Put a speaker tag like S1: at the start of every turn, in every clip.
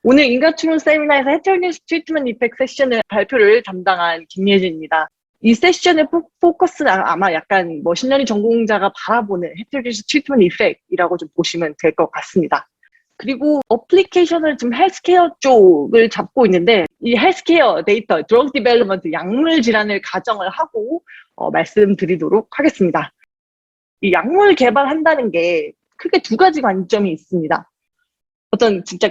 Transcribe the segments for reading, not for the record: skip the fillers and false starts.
S1: 오늘 인과추론 세미나에서 헤테로니스 트리트먼트 이펙트 세션을 발표를 담당한 김예진입니다. 이 세션의 포커스는 아마 약간 머신러닝 전공자가 바라보는 헤테로니스 트리트먼트 이펙트이라고 좀 보시면 될 것 같습니다. 그리고 어플리케이션을 지금 헬스케어 쪽을 잡고 있는데 이 헬스케어 데이터, 드러그 디벨롭먼트, 약물 질환을 가정을 하고 말씀드리도록 하겠습니다. 이 약물 개발한다는 게 크게 두 가지 관점이 있습니다. 어떤 진짜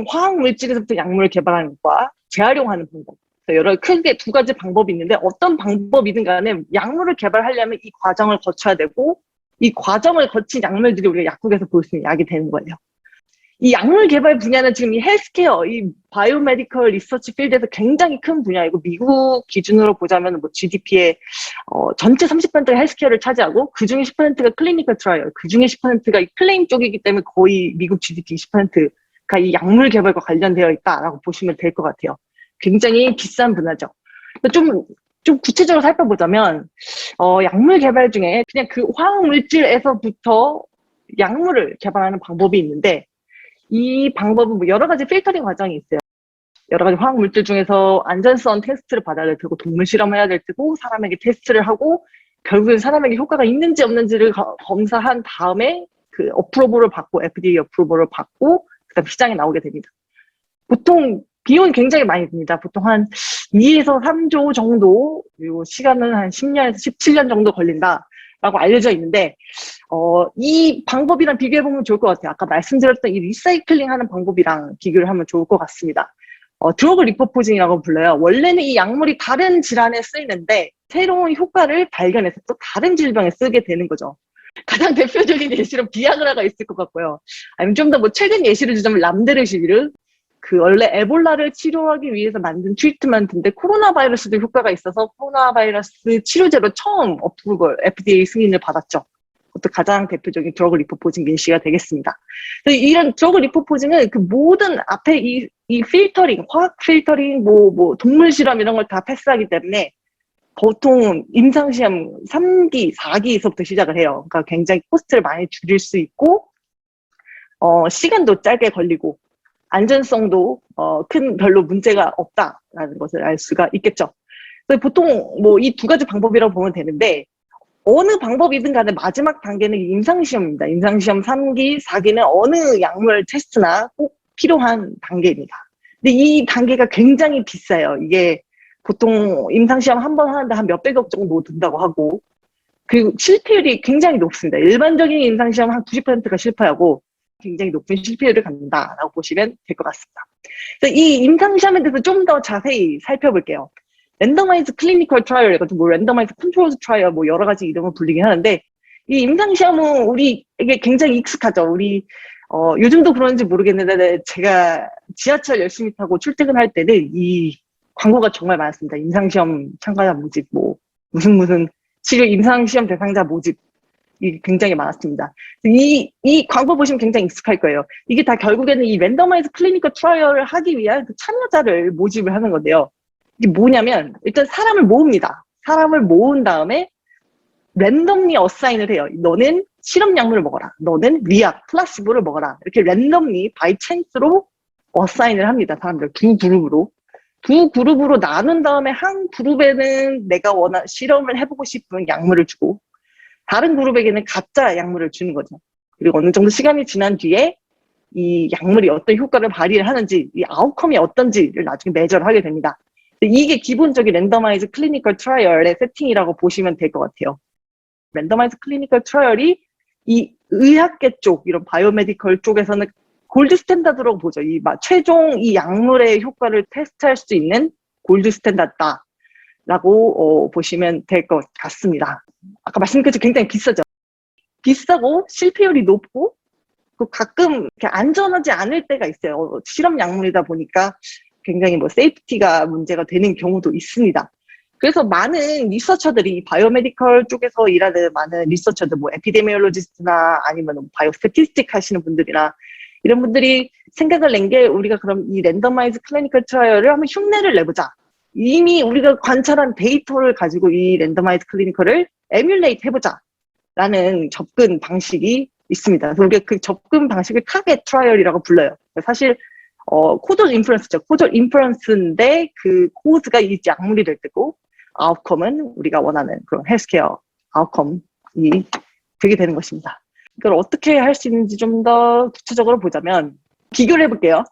S1: 화학 물질에서부터 약물을 개발하는 것과 재활용하는 방법. 여러 크게 두 가지 방법이 있는데 어떤 방법이든 간에 약물을 개발하려면 이 과정을 거쳐야 되고 이 과정을 거친 약물들이 우리가 약국에서 볼 수 있는 약이 되는 거예요. 이 약물 개발 분야는 지금 이 헬스케어, 이 바이오메디컬 리서치 필드에서 굉장히 큰 분야이고 미국 기준으로 보자면 뭐 GDP의 전체 30%가 헬스케어를 차지하고 그중에 10%가 클리니컬 트라이얼, 그중에 10%가 이 클레임 쪽이기 때문에 거의 미국 GDP 20%가 이 약물 개발과 관련되어 있다라고 보시면 될 것 같아요. 굉장히 비싼 분야죠. 좀 구체적으로 살펴보자면 약물 개발 중에 그냥 그 화학 물질에서부터 약물을 개발하는 방법이 있는데 이 방법은 뭐 여러 가지 필터링 과정이 있어요. 여러 가지 화학 물질 중에서 안전성 테스트를 받아야 될 테고 동물 실험을 해야 될 테고 사람에게 테스트를 하고 결국엔 사람에게 효과가 있는지 없는지를 검사한 다음에 그 어프로벌을 받고 FDA 어프로벌을 받고 그다음 시장에 나오게 됩니다. 보통 비용이 굉장히 많이 듭니다. 보통 한 2에서 3조 정도, 그리고 시간은 한 10년에서 17년 정도 걸린다라고 알려져 있는데 이 방법이랑 비교해보면 좋을 것 같아요. 아까 말씀드렸던 이 리사이클링 하는 방법이랑 비교를 하면 좋을 것 같습니다. 드러그 리퍼포징이라고 불러요. 원래는 이 약물이 다른 질환에 쓰이는데 새로운 효과를 발견해서 또 다른 질병에 쓰게 되는 거죠. 가장 대표적인 예시로 비아그라가 있을 것 같고요. 아니면 좀 더 뭐 최근 예시를 주자면 람데르시비르. 그 원래 에볼라를 치료하기 위해서 만든 트리트먼트인데 코로나 바이러스도 효과가 있어서 코로나 바이러스 치료제로 처음 어프로벌 FDA 승인을 받았죠. 그것도 가장 대표적인 드러그 리퍼포징 예시가 되겠습니다. 이런 드러그 리퍼포징은 그 모든 앞에 이 필터링, 화학 필터링, 뭐 동물 실험 이런 걸 다 패스하기 때문에 보통 임상시험 3기, 4기에서부터 시작을 해요. 그러니까 굉장히 코스트를 많이 줄일 수 있고 시간도 짧게 걸리고 안전성도 큰 별로 문제가 없다라는 것을 알 수가 있겠죠. 그래서 보통 뭐 이 두 가지 방법이라고 보면 되는데 어느 방법이든 간에 마지막 단계는 임상시험입니다. 임상시험 3기, 4기는 어느 약물 테스트나 꼭 필요한 단계입니다. 근데 이 단계가 굉장히 비싸요. 이게 보통 임상시험 한 번 하는데 한 몇백억 정도 든다고 하고 그리고 실패율이 굉장히 높습니다. 일반적인 임상시험 한 90%가 실패하고 굉장히 높은 실패율을 갖는다라고 보시면 될 것 같습니다. 그래서 이 임상시험에 대해서 좀 더 자세히 살펴볼게요. 랜더마이즈 클리니컬 트라이얼, 뭐 랜더마이즈 컨트롤 트라이얼, 뭐 여러 가지 이름을 불리긴 하는데 이 임상시험은 우리에게 굉장히 익숙하죠. 우리 요즘도 그런지 모르겠는데 제가 지하철 열심히 타고 출퇴근할 때는 이 광고가 정말 많았습니다. 임상시험 참가자 모집, 뭐 무슨 치료 임상시험 대상자 모집 이 굉장히 많았습니다. 이 광고 보시면 굉장히 익숙할 거예요. 이게 다 결국에는 이 랜더마이즈 클리니컬 트라이얼을 하기 위한 그 참여자를 모집을 하는 건데요. 이게 뭐냐면 일단 사람을 모읍니다. 사람을 모은 다음에 랜덤리 어사인을 해요. 너는 실험 약물을 먹어라. 너는 위약, 플라시보를 먹어라. 이렇게 랜덤리 바이 찬스로 어사인을 합니다. 사람들 두 그룹으로. 두 그룹으로 나눈 다음에 한 그룹에는 내가 실험을 해보고 싶은 약물을 주고 다른 그룹에게는 가짜 약물을 주는 거죠. 그리고 어느 정도 시간이 지난 뒤에 이 약물이 어떤 효과를 발휘를 하는지, 이 아웃컴이 어떤지를 나중에 매저를 하게 됩니다. 이게 기본적인 랜더마이즈 클리니컬 트라이얼의 세팅이라고 보시면 될 것 같아요. 랜더마이즈 클리니컬 트라이얼이 이 의학계 쪽, 이런 바이오메디컬 쪽에서는 골드 스탠다드라고 보죠. 최종 이 약물의 효과를 테스트할 수 있는 골드 스탠다드라고 보시면 될 것 같습니다. 아까 말씀드렸듯이 굉장히 비싸죠. 비싸고 실패율이 높고 가끔 안전하지 않을 때가 있어요. 실험 약물이다 보니까 굉장히 뭐 세이프티가 문제가 되는 경우도 있습니다. 그래서 많은 리서처들이 바이오메디컬 쪽에서 일하는 많은 리서처들, 뭐 에피데미올로지스트나 아니면 바이오 스태티스틱 하시는 분들이나 이런 분들이 생각을 낸 게 우리가 그럼 이 랜더마이즈 클리니컬 트라이얼을 한번 흉내를 내보자. 이미 우리가 관찰한 데이터를 가지고 이 랜더마이즈 클리니컬을 에뮬레이트 해보자 라는 접근 방식이 있습니다. 그래서 우리가 그 접근 방식을 타겟 트라이얼이라고 불러요. 사실 코절 인퍼런스죠. 코절 인퍼런스인데 그 코즈가 이 약물이 될 때고 아웃컴은 우리가 원하는 그런 헬스케어 아웃컴이 되게 되는 것입니다. 이걸 어떻게 할 수 있는지 좀 더 구체적으로 보자면 비교를 해볼게요.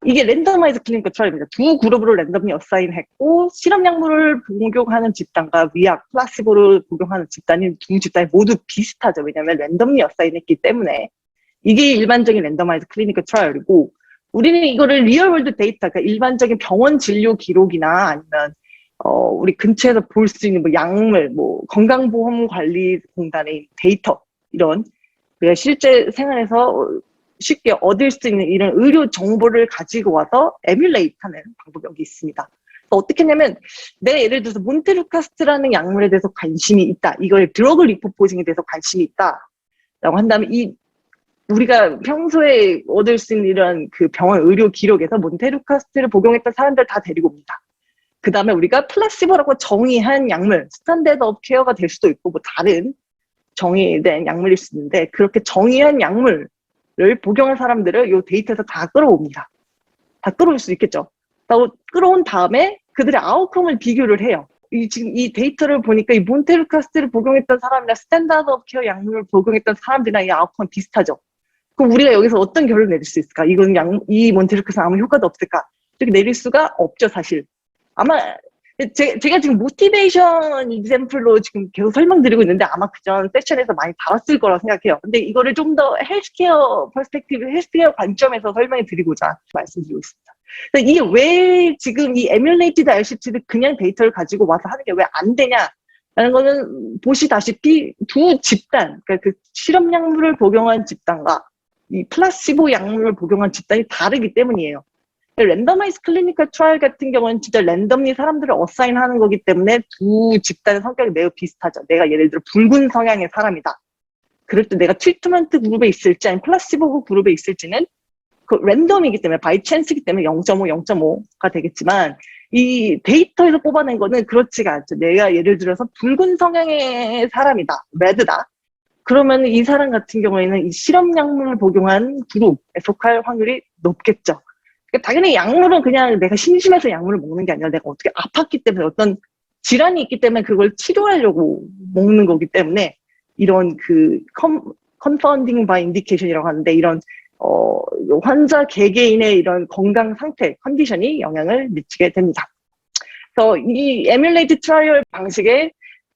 S1: 이게 랜더마이즈 클리니컬 트라이얼입니다. 두 그룹으로 랜덤이 어사인했고 실험 약물을 복용하는 집단과 위약, 플라시보를 복용하는 집단이 두 집단이 모두 비슷하죠. 왜냐하면 랜덤이 어사인했기 때문에 이게 일반적인 랜더마이즈 클리니컬 트라이얼이고 우리는 이거를 리얼월드 데이터, 그러니까 일반적인 병원 진료 기록이나 아니면 우리 근처에서 볼 수 있는 뭐 약물, 뭐 건강보험관리공단의 데이터 이런 우리가 실제 생활에서 쉽게 얻을 수 있는 이런 의료 정보를 가지고 와서 에뮬레이트하는 방법이 여기 있습니다. 어떻게 했냐면 내가 예를 들어서 몬테루카스트라는 약물에 대해서 관심이 있다. 이걸 드러그 리포포징에 대해서 관심이 있다. 라고 한다면 우리가 평소에 얻을 수 있는 이런 그 병원 의료 기록에서 몬테루카스트를 복용했던 사람들 다 데리고 옵니다. 그 다음에 우리가 플라시보라고 정의한 약물, 스탠다드 오브 케어가 될 수도 있고 뭐 다른 정의된 약물일 수 있는데 그렇게 정의한 약물을 복용한 사람들을 이 데이터에서 다 끌어옵니다. 다 끌어올 수 있겠죠. 끌어온 다음에 그들의 아웃컴을 비교를 해요. 지금 이 데이터를 보니까 이 몬테루카스트를 복용했던 사람이나 스탠다드 오브 케어 약물을 복용했던 사람들이랑 이 아웃컴 비슷하죠. 그럼 우리가 여기서 어떤 결론을 내릴 수 있을까? 이 몬테루카스트는 아무 효과도 없을까? 이렇게 내릴 수가 없죠, 사실. 아마 제가 지금 모티베이션 익샘플로 지금 계속 설명드리고 있는데 아마 그전 세션에서 많이 다뤘을 거라고 생각해요. 근데 이거를 좀 더 헬스케어 퍼스펙티브, 헬스케어 관점에서 설명해 드리고자 말씀드리고 있습니다. 이게 왜 지금 이 에뮬레이티드 RCT를 그냥 데이터를 가지고 와서 하는 게 왜 안 되냐라는 거는 보시다시피 두 집단, 그러니까 그 실험 약물을 복용한 집단과 이 플라시보 약물을 복용한 집단이 다르기 때문이에요. 랜더마이즈 클리니컬 트라이얼 같은 경우는 진짜 랜덤리 사람들을 어사인하는 거기 때문에 두 집단의 성격이 매우 비슷하죠. 내가 예를 들어 붉은 성향의 사람이다. 그럴 때 내가 트리트먼트 그룹에 있을지 아니면 플라시보 그룹에 있을지는 그 랜덤이기 때문에 바이 찬스이기 때문에 0.5, 0.5가 되겠지만 이 데이터에서 뽑아낸 거는 그렇지가 않죠. 내가 예를 들어서 붉은 성향의 사람이다. 레드다. 그러면 이 사람 같은 경우에는 이 실험 약물을 복용한 그룹에 속할 확률이 높겠죠. 그러니까 당연히 약물은 그냥 내가 심심해서 약물을 먹는 게 아니라 내가 어떻게 아팠기 때문에 어떤 질환이 있기 때문에 그걸 치료하려고 먹는 거기 때문에 이런 그 confounding by indication이라고 하는데 이런 환자 개개인의 이런 건강 상태, 컨디션이 영향을 미치게 됩니다. 그래서 이 에뮬레이티드 트라이얼 방식에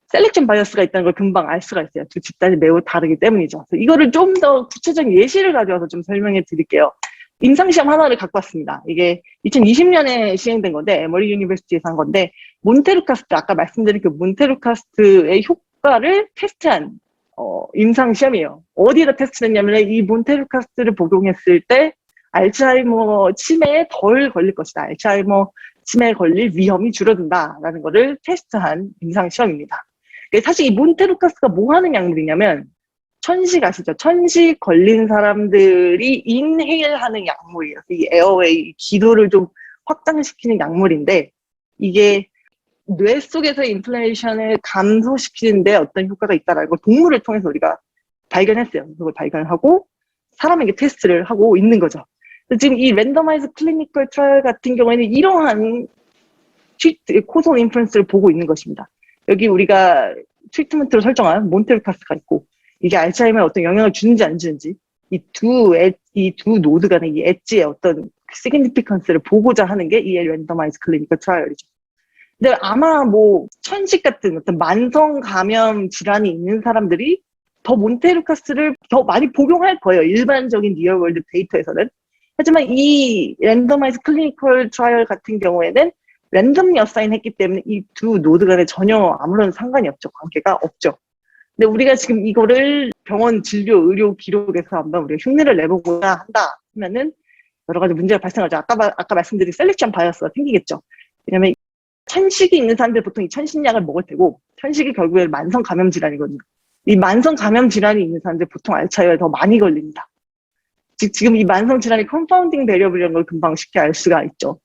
S1: 셀렉션 바이어스가 있다는 걸 금방 알 수가 있어요. 두 집단이 매우 다르기 때문이죠. 그래서 이거를 좀 더 구체적인 예시를 가져와서 좀 설명해 드릴게요. 임상시험 하나를 갖고 왔습니다. 이게 2020년에 시행된 건데, 에머리 유니버시티에서 한 건데, 몬테루카스트, 아까 말씀드린 그 몬테루카스트의 효과를 테스트한, 임상시험이에요. 어디에다 테스트했냐면, 이 몬테루카스트를 복용했을 때, 알츠하이머 치매에 덜 걸릴 것이다. 알츠하이머 치매에 걸릴 위험이 줄어든다라는 거를 테스트한 임상시험입니다. 사실 이 몬테루카스트가 뭐 하는 약물이냐면, 천식 아시죠? 천식 걸린 사람들이 인헤일하는 약물이에요. 이 에어웨이, 기도를 좀 확장시키는 약물인데 이게 뇌 속에서 인플레이션을 감소시키는데 어떤 효과가 있다라는 걸 동물을 통해서 우리가 발견했어요. 그걸 발견하고 사람에게 테스트를 하고 있는 거죠. 지금 이 랜더마이즈 클리니컬 트라이얼 같은 경우에는 이러한 코존 인프런스를 보고 있는 것입니다. 여기 우리가 트리트먼트로 설정한 몬테루카스가 있고 이게 알츠하이머에 어떤 영향을 주는지 안 주는지 이 두 노드 간의 이 엣지의 어떤 시그니피컨스를 보고자 하는 게 이 랜더마이즈 클리니컬 트라이얼이죠. 근데 아마 뭐 천식 같은 어떤 만성 감염 질환이 있는 사람들이 더 몬테루카스를 더 많이 복용할 거예요. 일반적인 리얼월드 데이터에서는. 하지만 이 랜더마이즈 클리니컬 트라이얼 같은 경우에는 랜덤리 어사인했기 때문에 이 두 노드 간에 전혀 아무런 상관이 없죠. 관계가 없죠. 근데 우리가 지금 이거를 병원 진료 의료 기록에서 한번 우리가 흉내를 내보고자 한다 하면은 여러 가지 문제가 발생하죠. 아까 말씀드린 셀렉션 바이어스가 생기겠죠. 왜냐면 천식이 있는 사람들 보통 이 천식약을 먹을 테고 천식이 결국에 만성 감염 질환이거든요. 이 만성 감염 질환이 있는 사람들 보통 알츠하이머에 더 많이 걸립니다. 지금 이 만성 질환이 컨파운딩 베리어블이라는 걸 금방 쉽게 알 수가 있죠.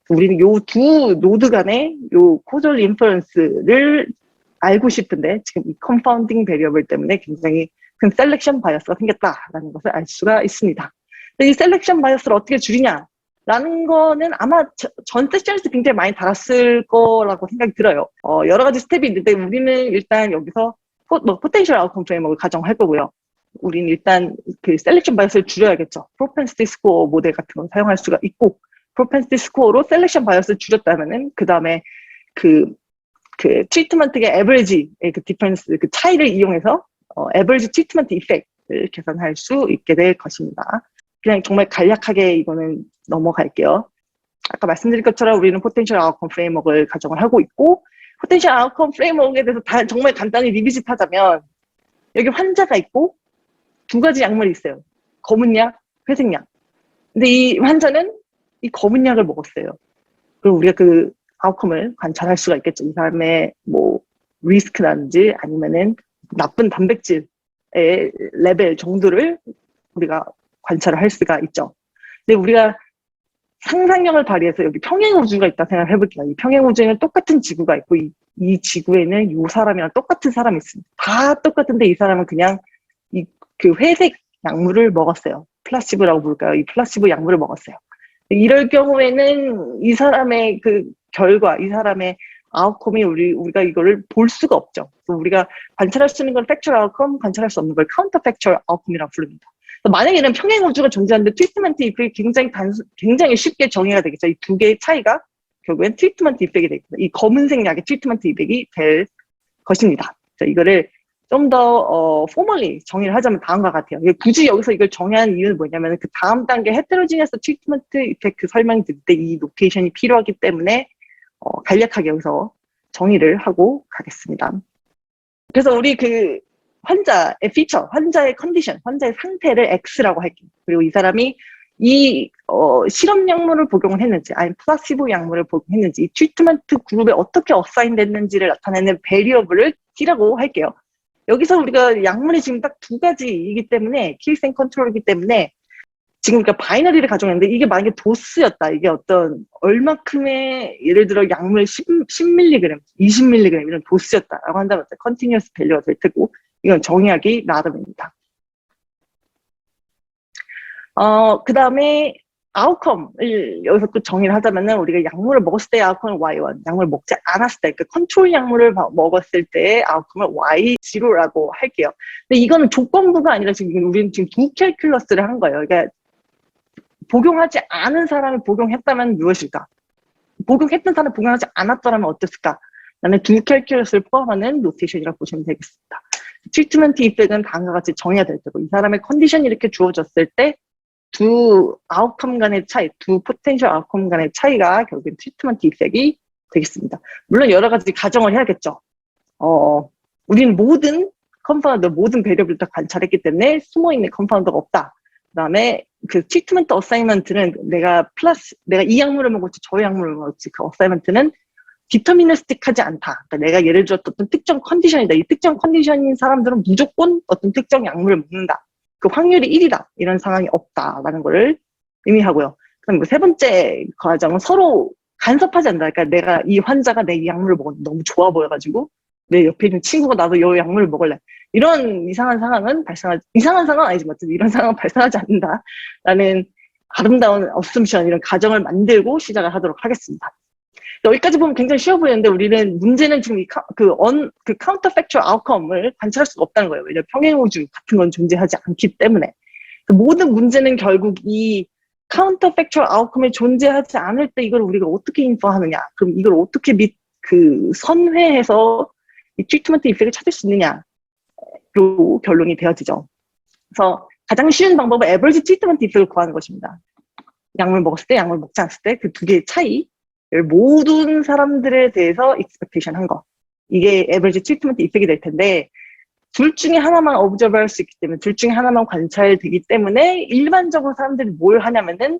S1: 우리는 요 두 노드 간의 요 코졸 인퍼런스를 알고 싶은데 지금 이 컨파운딩 베리어블 때문에 굉장히 큰 셀렉션 바이어스가 생겼다라는 것을 알 수가 있습니다. 이 셀렉션 바이어스를 어떻게 줄이냐? 라는 거는 아마 전 세션에서 굉장히 많이 달았을 거라고 생각이 들어요. 여러 가지 스텝이 있는데 우리는 일단 여기서 포텐셜 아웃컴 프레임워크를 가정할 거고요. 우리는 일단 그 셀렉션 바이어스를 줄여야겠죠. 프로펜시티 스코어 모델 같은 걸 사용할 수가 있고, 프로펜시티 스코어로 셀렉션 바이어스를 줄였다면은 그 다음에 그 트리트먼트의 에버리지의 그 디퍼런스, 그 차이를 이용해서 에버리지 트리트먼트 이펙트를 계산할 수 있게 될 것입니다. 그냥 정말 간략하게 이거는 넘어갈게요. 아까 말씀드린 것처럼 우리는 포텐셜 아웃컴 프레임워크를 가정을 하고 있고, 포텐셜 아웃컴 프레임워크에 대해서 정말 간단히 리비짓 하자면, 여기 환자가 있고 두 가지 약물이 있어요. 검은 약, 회색 약. 근데 이 환자는 이 검은 약을 먹었어요. 그럼 우리가 그 아웃컴을 관찰할 수가 있겠죠. 이 사람의 뭐 리스크라든지 아니면은 나쁜 단백질의 레벨 정도를 우리가 관찰을 할 수가 있죠. 근데 우리가 상상력을 발휘해서 여기 평행우주가 있다 생각을 해볼게요. 이 평행우주에는 똑같은 지구가 있고 이 지구에는 이 사람이랑 똑같은 사람이 있습니다. 다 똑같은데 이 사람은 그냥 그 회색 약물을 먹었어요. 플라시보라고 부를까요? 이 플라시보 약물을 먹었어요. 이럴 경우에는 이 사람의 그 결과, 이 사람의 아웃컴이 우리가 이거를 볼 수가 없죠. 우리가 관찰할 수 있는 건 팩츄얼 아웃컴, 관찰할 수 없는 걸 카운터 팩츄얼 아웃컴이라고 부릅니다. 만약에 이런 평행 우주가 존재하는데 트리트먼트 이펙이 굉장히 쉽게 정의가 되겠죠. 이 두 개의 차이가 결국엔 트리트먼트 이펙이 되겠죠. 이 검은색 약의 트리트먼트 이펙이 될 것입니다. 자, 이거를 좀 더 포멀리 정의를 하자면 다음과 같아요. 굳이 여기서 이걸 정의한 이유는 뭐냐면 그 다음 단계 헤테로지니어스 트리트먼트 이펙트 설명드릴 때 이 노테이션이 필요하기 때문에 간략하게 여기서 정의를 하고 가겠습니다. 그래서 우리 그 환자의 피처, 환자의 컨디션, 환자의 상태를 X라고 할게요. 그리고 이 사람이 이 실험 약물을 복용을 했는지 아니면 플라시보 약물을 복용했는지 이 트리트먼트 그룹에 어떻게 어사인 됐는지를 나타내는 베리어블을 T라고 할게요. 여기서 우리가 약물이 지금 딱 두 가지이기 때문에 킬스 앤 컨트롤이기 때문에 지금 우리가 바이너리를 가정했는데 이게 만약에 도스였다. 이게 어떤 얼마큼의 예를 들어 약물 10mg, 20mg 이런 도스였다라고 한다면 컨티뉴어스 밸류가 될 테고 이건 정의하기 나름입니다. 그 다음에 아웃컴을 여기서 또 정의를 하자면은 우리가 약물을 먹었을 때의 아웃컴은 Y1, 약물을 먹지 않았을 때, 그 컨트롤 약물을 먹었을 때의 아웃컴을 Y0라고 할게요. 근데 이거는 조건부가 아니라 지금 우리는 지금 두 캘큘러스를 한 거예요. 그러니까 복용하지 않은 사람이 복용했다면 무엇일까? 복용했던 사람이 복용하지 않았더라면 어땠을까? 라는 두 캘큘러스를 포함하는 노테이션이라고 보시면 되겠습니다. 트리트먼트 이펙은 다음과 같이 정해야 될 테고 이 사람의 컨디션이 이렇게 주어졌을 때 두 아웃컴 간의 차이, 두 포텐셜 아웃컴 간의 차이가 결국엔 트리트먼트 이펙이 되겠습니다. 물론 여러 가지 가정을 해야겠죠. 우리는 모든 컴파운더, 모든 베리어블을 다 관찰했기 때문에 숨어있는 컴파운더가 없다. 그 다음에 그 트리트먼트 어사이먼트는 내가 이 약물을 먹을지 저 약물을 먹을지 그 어사이먼트는 디터미니스틱하지 않다. 그러니까 내가 예를 들어 어떤 특정 컨디션이다. 이 특정 컨디션인 사람들은 무조건 어떤 특정 약물을 먹는다. 그 확률이 1이다. 이런 상황이 없다라는 거를 의미하고요. 그럼 세 번째 과정은 서로 간섭하지 않는다. 그러니까 내가 이 환자가 내 이 약물을 먹었는데 너무 좋아 보여가지고 내 옆에 있는 친구가 나도 이 약물을 먹을래. 이런 이상한 상황은 이상한 상황은 아니지만 이런 상황은 발생하지 않는다라는 아름다운 어썸션, 이런 가정을 만들고 시작을 하도록 하겠습니다. 여기까지 보면 굉장히 쉬워 보이는데 우리는 문제는 지금 그 카운터 팩츄얼 아웃컴을 관찰할 수가 없다는 거예요. 왜냐하면 평행우주 같은 건 존재하지 않기 때문에. 모든 문제는 결국 이 카운터 팩츄얼 아웃컴이 존재하지 않을 때 이걸 우리가 어떻게 인퍼하느냐, 그럼 이걸 어떻게 선회해서 이 트리트먼트 이펙을 찾을 수 있느냐로 결론이 되어지죠. 그래서 가장 쉬운 방법은 에버리지 트리트먼트 이펙을 구하는 것입니다. 약물 먹었을 때, 약물 먹지 않았을 때 그 두 개의 차이, 모든 사람들에 대해서 expectation 한 거. 이게 average treatment effect이 될 텐데, 둘 중에 하나만 observe 할 수 있기 때문에, 둘 중에 하나만 관찰되기 때문에, 일반적으로 사람들이 뭘 하냐면은,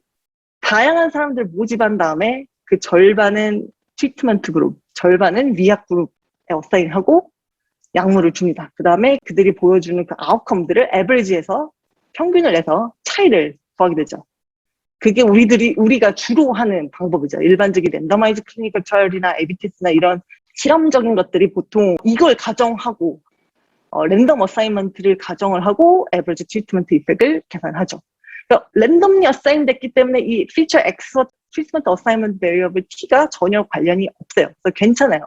S1: 다양한 사람들 모집한 다음에, 그 절반은 트리트먼트 그룹, 절반은 위약 그룹에 어사인하고, 약물을 줍니다. 그 다음에 그들이 보여주는 그 아웃컴들을 average해서, 평균을 내서 차이를 구하게 되죠. 그게 우리가 주로 하는 방법이죠. 일반적인 랜더마이즈 클리니컬 트라이얼이나 에비티스나 이런 실험적인 것들이 보통 이걸 가정하고 랜덤 어사이먼트를 가정을 하고 에버리지 트리트먼트 이펙을 계산하죠. 그러니까 랜덤리 어사인 됐기 때문에 이 feature X와 treatment assignment variable T가 전혀 관련이 없어요. 그래서 괜찮아요.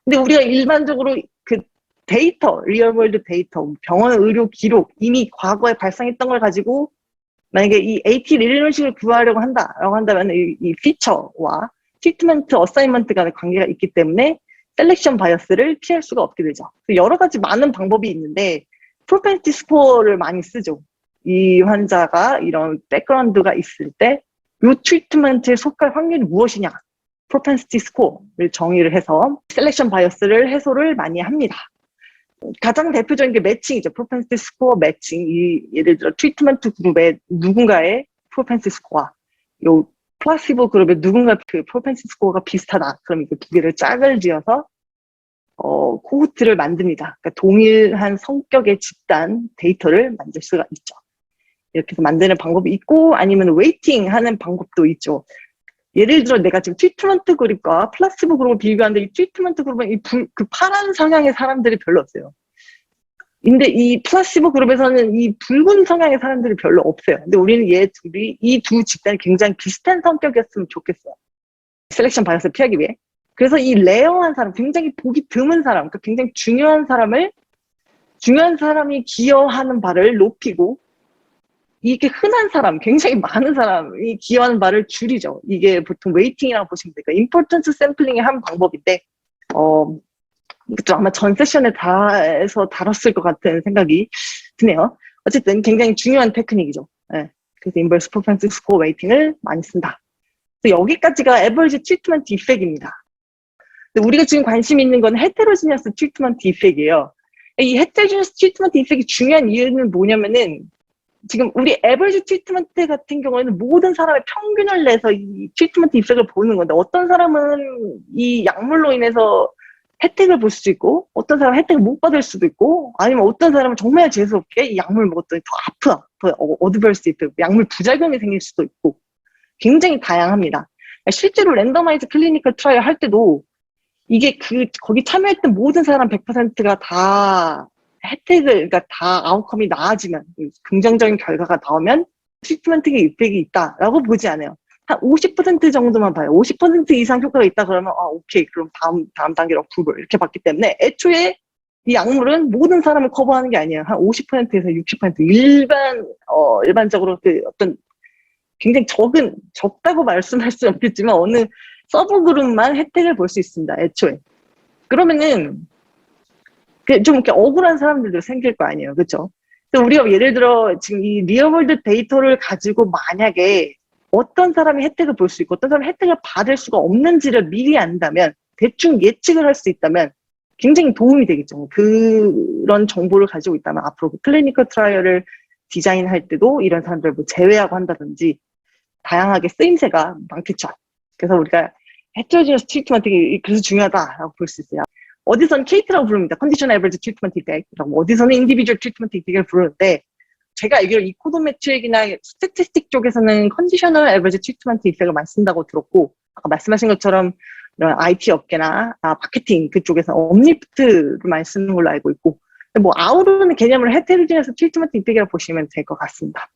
S1: 근데 우리가 일반적으로 그 데이터, 리얼월드 데이터, 병원 의료 기록, 이미 과거에 발생했던 걸 가지고 만약에 이 AT 릴레이션식을 구하려고 한다라고 한다면 이 피처와 트리트먼트 어사이먼트 간의 관계가 있기 때문에 셀렉션 바이어스를 피할 수가 없게 되죠. 여러 가지 많은 방법이 있는데 프로펜시티 스코어를 많이 쓰죠. 이 환자가 이런 백그라운드가 있을 때 이 트리트먼트에 속할 확률이 무엇이냐, 프로펜시티 스코어를 정의를 해서 셀렉션 바이어스를 해소를 많이 합니다. 가장 대표적인 게 매칭이죠. 프로펜시티 스코어 매칭. 예를 들어 트리트먼트 그룹의 누군가의 프로펜시티 스코어, 요 플라시보 그룹의 누군가 그 프로펜시티 스코어가 비슷하다. 그럼 이거 두 개를 짝을 지어서 코호트를 만듭니다. 그러니까 동일한 성격의 집단 데이터를 만들 수가 있죠. 이렇게 해서 만드는 방법이 있고, 아니면 웨이팅 하는 방법도 있죠. 예를 들어 내가 지금 트리트먼트 그룹과 플라시보 그룹을 비교하는데 이 트리트먼트 그룹은 그 파란 성향의 사람들이 별로 없어요. 근데 이 플라시보 그룹에서는 이 붉은 성향의 사람들이 별로 없어요. 근데 우리는 이 두 집단이 굉장히 비슷한 성격이었으면 좋겠어요. 셀렉션 바이어스를 피하기 위해. 그래서 이 레어한 사람, 굉장히 보기 드문 사람, 그러니까 굉장히 중요한 사람이 기여하는 바를 높이고, 이게 흔한 사람, 굉장히 많은 사람이 기여하는 바를 줄이죠. 이게 보통 웨이팅이라고 보시면 돼요. 그러니까 임포턴스 샘플링의 한 방법인데, 이것도 아마 전 세션에 다해서 다뤘을 것 같은 생각이 드네요. 어쨌든 굉장히 중요한 테크닉이죠. 네. 그래서 인버스 프로펜시티 스코어 웨이팅을 많이 쓴다. 그래서 여기까지가 에버리지 트리트먼트 이펙입니다. 근데 우리가 지금 관심 있는 건 헤테로지니어스 트리트먼트 이펙이에요. 이 헤테로지니어스 트리트먼트 이펙이 중요한 이유는 뭐냐면은, 지금 우리 에버리지 트리트먼트 같은 경우에는 모든 사람의 평균을 내서 이 트리트먼트 이펙을 보는 건데, 어떤 사람은 이 약물로 인해서 혜택을 볼 수도 있고, 어떤 사람은 혜택을 못 받을 수도 있고, 아니면 어떤 사람은 정말 재수없게 이 약물 먹었더니 더 아프다, 더 어드버스 이펙트, 약물 부작용이 생길 수도 있고, 굉장히 다양합니다. 실제로 랜더마이즈 클리니컬 트라이얼 할 때도 이게 거기 참여했던 모든 사람 100%가 다 그러니까 다 아웃컴이 나아지면, 긍정적인 결과가 나오면 트리트먼트에 이펙이 있다라고 보지 않아요. 한 50% 정도만 봐요. 50% 이상 효과가 있다 그러면 오케이, 그럼 다음 단계로 어프로벌 이렇게 봤기 때문에, 애초에 이 약물은 모든 사람을 커버하는 게 아니에요. 한 50%에서 60% 일반적으로 그 어떤 굉장히 적다고 말씀할 수는 없겠지만 어느 서브그룹만 혜택을 볼 수 있습니다. 애초에. 그러면은 좀 이렇게 억울한 사람들도 생길 거 아니에요. 그렇죠? 우리가 예를 들어 지금 이 리얼월드 데이터를 가지고 만약에 어떤 사람이 혜택을 볼 수 있고 어떤 사람이 혜택을 받을 수가 없는지를 미리 안다면, 대충 예측을 할 수 있다면 굉장히 도움이 되겠죠. 그런 정보를 가지고 있다면 앞으로 클리니컬 트라이얼을 디자인할 때도 이런 사람들을 뭐 제외하고 한다든지 다양하게 쓰임새가 많겠죠. 그래서 우리가 헤테로지니어스 트리트먼트가 그래서 중요하다라고 볼 수 있어요. 어디서는 KT라고 부릅니다. 컨디션 에버리지 트리트먼트 이펙트라고, 어디서는 인디비주얼 트리트먼트 이펙트를 부르는데, 제가 알기로 이코노메트릭이나 스태티스틱 쪽에서는 컨디셔널 에버리지 트리트먼트 이펙트를 많이 쓴다고 들었고, 아까 말씀하신 것처럼 이런 IT 업계나 마케팅 그쪽에서 엄니프트를 많이 쓰는 걸로 알고 있고, 뭐 아우르는 개념을 헤테로지니어스 트리트먼트 이펙트라고 보시면 될 것 같습니다.